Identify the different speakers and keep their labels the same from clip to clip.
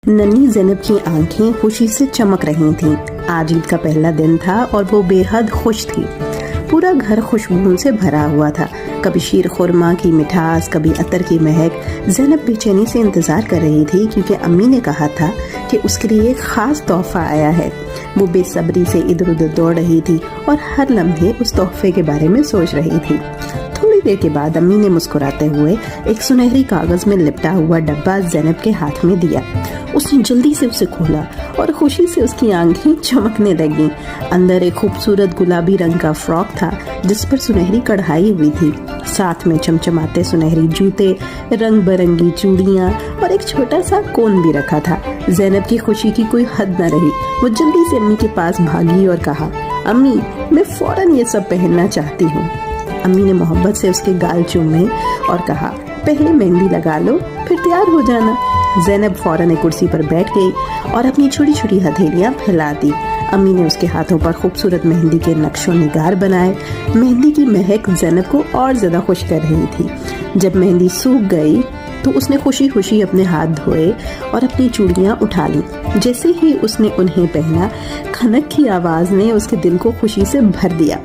Speaker 1: नन्ही ज़ैनब की आंखें खुशी से चमक रही थीं। आज ईद का पहला दिन था और वो बेहद खुश थी। पूरा घर खुशबू से भरा हुआ था। कभी शीर खुरमा की मिठास, कभी अतर की महक। ज़ैनब बेचैनी से इंतजार कर रही थी क्योंकि अम्मी ने कहा था कि उसके लिए एक खास तोहफा आया है। वो बेसब्री से इधर उधर दौड़ रही थी और हर लम्हे उस तोहफे के बारे में सोच रही थी। थोड़ी देर के बाद अम्मी ने मुस्कुराते हुए एक सुनहरी कागज में लिपटा हुआ डब्बा ज़ैनब के हाथ में दिया। उसने जल्दी से उसे खोला और खुशी से उसकी आंखें चमकने लगीं। अंदर एक खूबसूरत गुलाबी रंग का फ्रॉक था जिस पर सुनहरी कढ़ाई हुई थी। साथ में चमचमाते सुनहरी जूते, रंग बिरंगी चूड़ियां और एक छोटा सा कोन भी रखा था। ज़ैनब की खुशी की कोई हद न रही। वो जल्दी से अम्मी के पास भागी और कहा, अम्मी, मैं फौरन ये सब पहनना चाहती हूँ। अम्मी ने मोहब्बत से उसके गाल चूमे और कहा, पहले मेहंदी लगा लो, फिर तैयार हो जाना। ज़ैनब फौरन एक कुर्सी पर बैठ गई और अपनी छोटी छोटी हथेलियां फैला दी। अम्मी ने उसके हाथों पर खूबसूरत मेहंदी के नक्शों निगार बनाए। मेहंदी की महक ज़ैनब को और ज़्यादा खुश कर रही थी। जब मेहंदी सूख गई तो उसने खुशी खुशी अपने हाथ धोए और अपनी चूड़ियां उठा ली। जैसे ही उसने उन्हें पहना, खनक की आवाज़ ने उसके दिल को खुशी से भर दिया।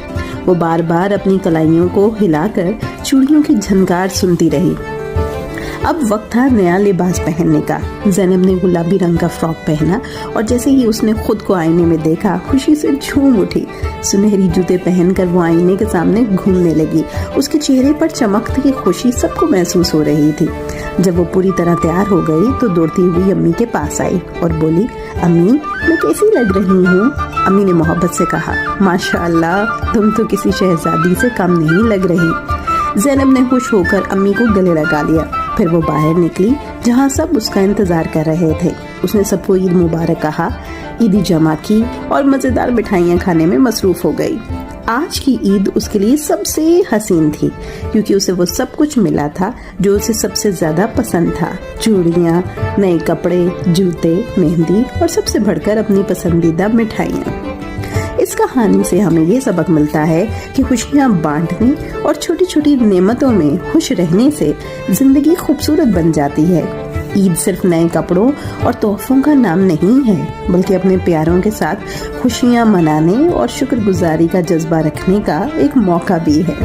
Speaker 1: वो बार बार अपनी कलाइयों को हिलाकर चूड़ियों की झनकार सुनती रही। अब वक्त था नया लिबास पहनने का। ज़ैनब ने गुलाबी रंग का फ्रॉक पहना और जैसे ही उसने खुद को आईने में देखा, खुशी से झूम उठी। सुनहरी जूते पहनकर वो आईने के सामने घूमने लगी। उसके चेहरे पर चमकती खुशी सबको महसूस हो रही थी। जब वो पूरी तरह तैयार हो गई तो दौड़ती हुई अम्मी के पास आई और बोली, अम्मी, मैं कैसी लग रही हूँ? अम्मी ने मोहब्बत से कहा, माशाअल्लाह, तुम तो किसी शहजादी से कम नहीं लग रही। ज़ैनब ने खुश होकर अम्मी को गले लगा लिया। फिर वो बाहर निकली जहाँ सब उसका इंतजार कर रहे थे। उसने सबको ईद मुबारक कहा, ईदी जमा की और मज़ेदार मिठाइयाँ खाने में मसरूफ़ हो गई। आज की ईद उसके लिए सबसे हसीन थी क्योंकि उसे वो सब कुछ मिला था जो उसे सबसे ज़्यादा पसंद था। चूड़ियाँ, नए कपड़े, जूते, मेहंदी और सबसे बढ़कर अपनी पसंदीदा मिठाइयाँ। इस कहानी से हमें ये सबक मिलता है कि खुशियाँ बांटने और छोटी छोटी नेमतों में खुश रहने से जिंदगी खूबसूरत बन जाती है। ईद सिर्फ नए कपड़ों और तोहफों का नाम नहीं है, बल्कि अपने प्यारों के साथ खुशियाँ मनाने और शुक्रगुजारी का जज्बा रखने का एक मौका भी है।